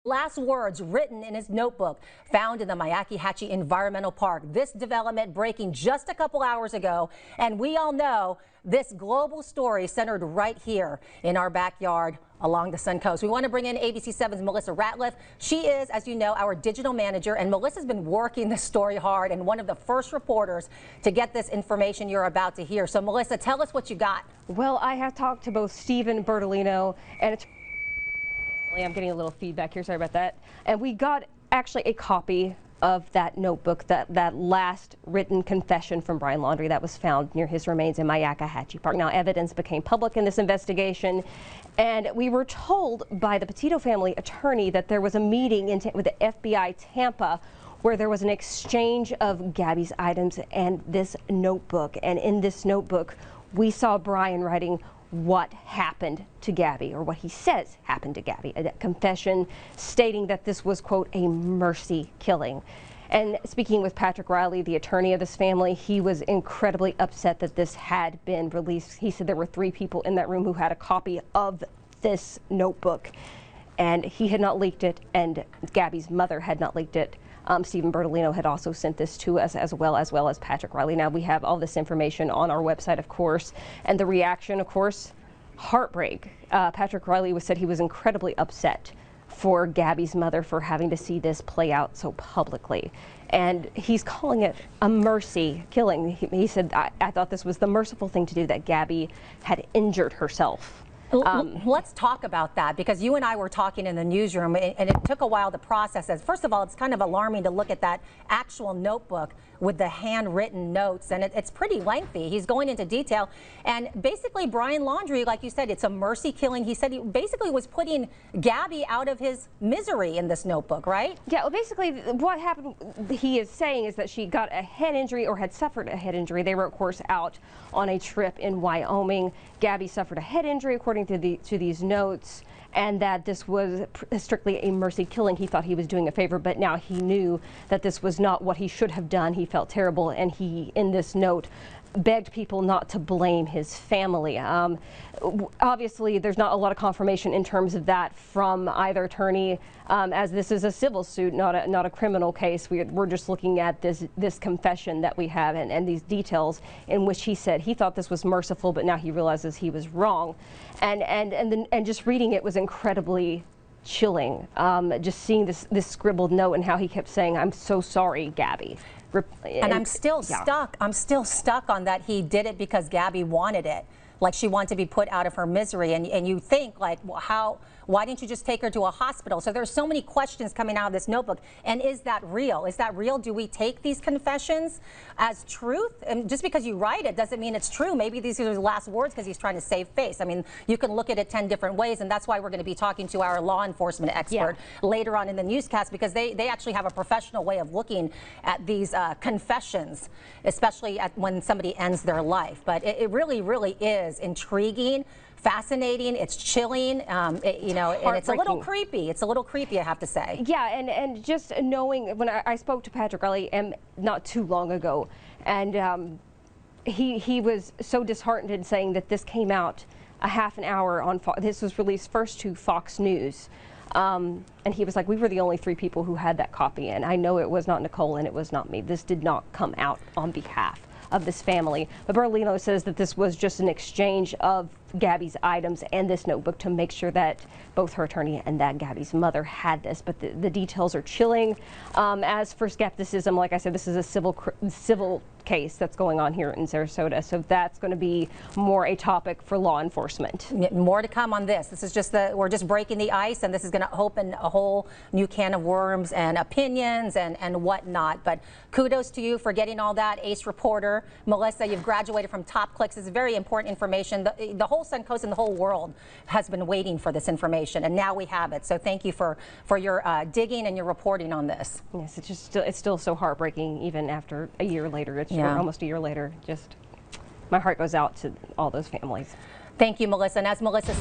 Last words written in his notebook found in the Myakkahatchee Environmental Park. This development breaking just a couple hours ago, and we all know this global story centered right here in our backyard along the Sun Coast. We want to bring in ABC 7's Melissa Ratliff. She is, as you know, our digital manager, and Melissa's been working this story hard and one of the first reporters to get this information you're about to hear. So Melissa, tell us what you got. Well, I have talked to both Stephen Bertolino and I'm getting a little feedback here, sorry about that. And we got actually a copy of that notebook, that last written confession from Brian Laundrie that was found near his remains in Myakkahatchee Park. Now, evidence became public in this investigation, and we were told by the Petito family attorney that there was a meeting with the FBI Tampa where there was an exchange of Gaby's items and this notebook. And in this notebook, we saw Brian writing what happened to Gaby, or what he says happened to Gaby, a confession stating that this was, quote, a mercy killing. And speaking with Patrick Riley, the attorney of this family, he was incredibly upset that this had been released. He said there were 3 people in that room who had a copy of this notebook, and he had not leaked it, and Gaby's mother had not leaked it. Stephen Bertolino had also sent this to us as well as Patrick Riley. Now, we have all this information on our website, of course, and the reaction, of course, heartbreak. Patrick Riley said he was incredibly upset for Gaby's mother for having to see this play out so publicly. And he's calling it a mercy killing. He said, I thought this was the merciful thing to do, that Gaby had injured herself. Let's talk about that, because you and I were talking in the newsroom, and it took a while to process it. First of all, it's kind of alarming to look at that actual notebook with the handwritten notes, and it's pretty lengthy. He's going into detail, and basically Brian Laundrie, like you said, it's a mercy killing. He said he basically was putting Gaby out of his misery in this notebook, right? Yeah, well, basically what happened, he is saying, is that she got a head injury, or had suffered a head injury. They were, of course, out on a trip in Wyoming. Gaby suffered a head injury, according to these notes, and that this was strictly a mercy killing. He thought he was doing a favor, but now he knew that this was not what he should have done. He felt terrible, and he, in this note, begged people not to blame his family. Obviously, there's not a lot of confirmation in terms of that from either attorney, as this is a civil suit, not a criminal case. We're just looking at this confession that we have, and these details in which he said he thought this was merciful, but now he realizes he was wrong. And just reading it was incredibly chilling. Just seeing this scribbled note and how he kept saying, "I'm so sorry, Gaby." And I'm still stuck. I'm still stuck on that he did it because Gaby wanted it. Like, she wanted to be put out of her misery, and you think, like, well, why didn't you just take her to a hospital? So there's so many questions coming out of this notebook. And is that real? Is that real? Do we take these confessions as truth? And just because you write it doesn't mean it's true. Maybe these are his last words because he's trying to save face. I mean, you can look at it 10 different ways, and that's why we're going to be talking to our law enforcement expert later on in the newscast, because they actually have a professional way of looking at these confessions, especially when somebody ends their life. But it really, really is intriguing, fascinating. It's chilling, and it's a little creepy. It's a little creepy, I have to say. Yeah, and just knowing, when I spoke to Patrick Riley not too long ago, and he was so disheartened in saying that this came out a half an hour on Fox. This was released first to Fox News. And he was like, we were the only 3 people who had that copy, and I know it was not Nicole and it was not me. This did not come out on behalf of this family. But Bertolino says that this was just an exchange of Gaby's items and this notebook to make sure that both her attorney and that Gaby's mother had this. But the details are chilling. As for skepticism, like I said, this is a civil case that's going on here in Sarasota, so that's going to be more a topic for law enforcement. More to come on this. This is just we're just breaking the ice, and this is going to open a whole new can of worms and opinions and whatnot. But kudos to you for getting all that, ace reporter. Melissa, you've graduated from Top Clicks. This is very important information. The whole Sun Coast and the whole world has been waiting for this information, and now we have it. So thank you for your digging and your reporting on this. Yes, it's still so heartbreaking, even after a year later. It's almost a year later. Just my heart goes out to all those families. Thank you, Melissa. And as Melissa